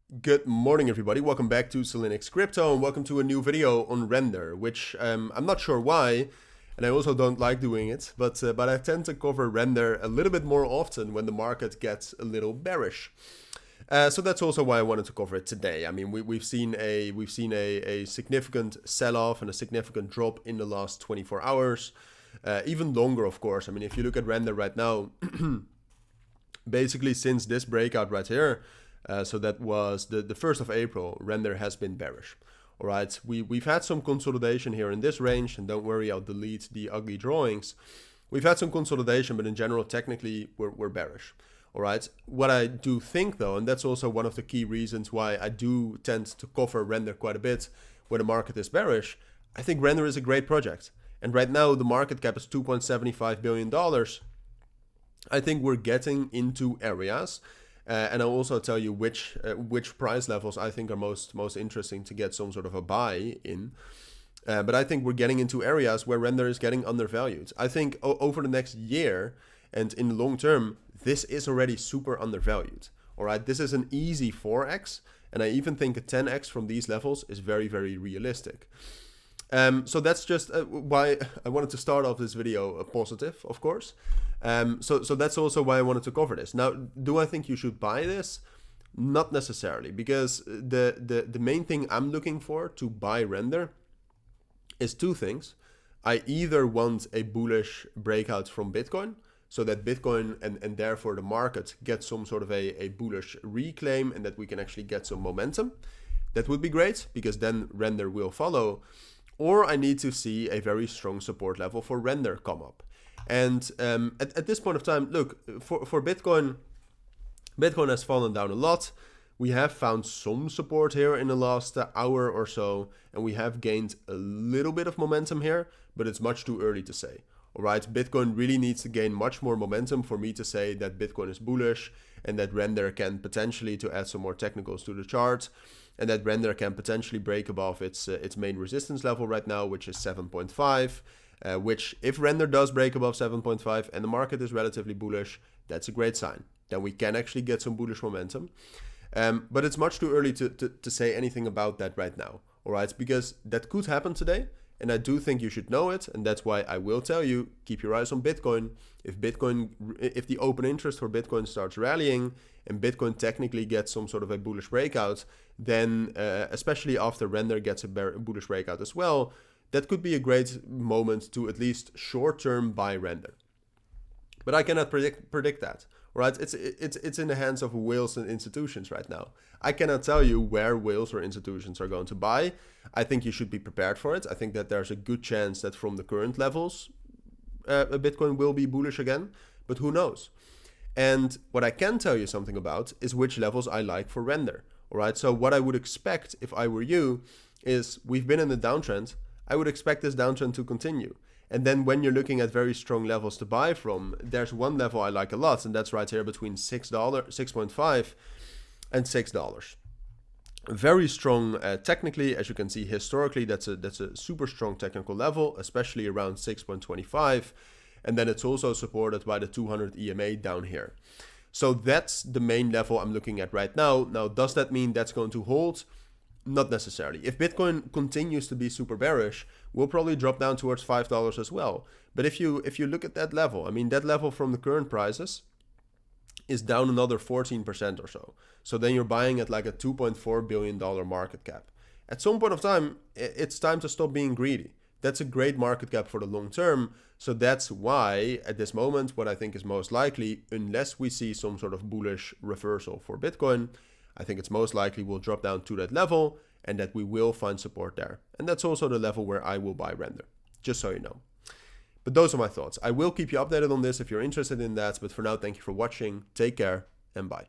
Good morning, everybody. Welcome back to Cilinix Crypto, and welcome to a new video on Rndr, which I'm not sure why, and I also don't like doing it, but I tend to cover Rndr a little bit more often when the market gets a little bearish. So that's also why I wanted to cover it today. I mean, we've seen a significant sell-off and a significant drop in the last 24 hours, even longer, of course. I mean, if you look at Rndr right now, basically since this breakout right here. So that was the 1st of April, Rndr has been bearish. All right, we've had some consolidation here in this range, and don't worry, I'll delete the ugly drawings. We've had some consolidation, but in general, technically, we're bearish. All right, what I do think though, and that's also one of the key reasons why I do tend to cover Rndr quite a bit when the market is bearish, I think Rndr is a great project. And right now, the market cap is $2.75 billion. I think we're getting into areas. And I'll also tell you which price levels I think are most interesting to get some sort of a buy in. But I think we're getting into areas where Rndr is getting undervalued. I think over the next year and in the long term, this is already super undervalued. All right, this is an easy 4x, and I even think a 10x from these levels is very, very realistic. So that's just why I wanted to start off this video positive, of course. So that's also why I wanted to cover this. Now, do I think you should buy this? Not necessarily, because the main thing I'm looking for to buy Rndr is two things. I either want a bullish breakout from Bitcoin, so that Bitcoin and therefore the market gets some sort of a bullish reclaim and that we can actually get some momentum. That would be great, because then Rndr will follow. Or I need to see a very strong support level for Rndr come up. And at this point of time, look, for Bitcoin, Bitcoin has fallen down a lot. We have found some support here in the last hour or so, and we have gained a little bit of momentum here, but it's much too early to say. All right, Bitcoin really needs to gain much more momentum for me to say that Bitcoin is bullish and that Rndr can potentially, to add some more technicals to the chart, and that Rndr can potentially break above its main resistance level right now, which is 7.5. Which, if Rndr does break above 7.5 and the market is relatively bullish, that's a great sign. Then we can actually get some bullish momentum. But it's much too early to say anything about that right now. All right, because that could happen today. And I do think you should know it. And that's why I will tell you, keep your eyes on Bitcoin. If the open interest for Bitcoin starts rallying and Bitcoin technically gets some sort of a bullish breakout, then especially after Rndr gets a bullish breakout as well, that could be a great moment to at least short-term buy Rndr. But I cannot predict that, right? It's in the hands of whales and institutions right now. I cannot tell you where whales or institutions are going to buy. I think you should be prepared for it. I think that there's a good chance that from the current levels, Bitcoin will be bullish again, but who knows? And what I can tell you something about is which levels I like for Rndr. All right, so what I would expect if I were you is we've been in a downtrend. I would expect this downtrend to continue. And then when you're looking at very strong levels to buy from, there's one level I like a lot, and that's right here between $6.5 and $6. Very strong technically, as you can see historically, that's a super strong technical level, especially around 6.25. And then it's also supported by the 200 EMA down here. So that's the main level I'm looking at right now. Now, does that mean that's going to hold? Not necessarily. If Bitcoin continues to be super bearish, we'll probably drop down towards $5 as well. But if you look at that level, I mean, that level from the current prices is down another 14% or so. So then you're buying at like a $2.4 billion market cap. At some point of time, it's time to stop being greedy. That's a great market cap for the long term. So that's why at this moment, what I think is most likely, unless we see some sort of bullish reversal for Bitcoin, I think it's most likely we'll drop down to that level and that we will find support there. And that's also the level where I will buy Rndr, just so you know. But those are my thoughts. I will keep you updated on this if you're interested in that. But for now, thank you for watching. Take care and bye.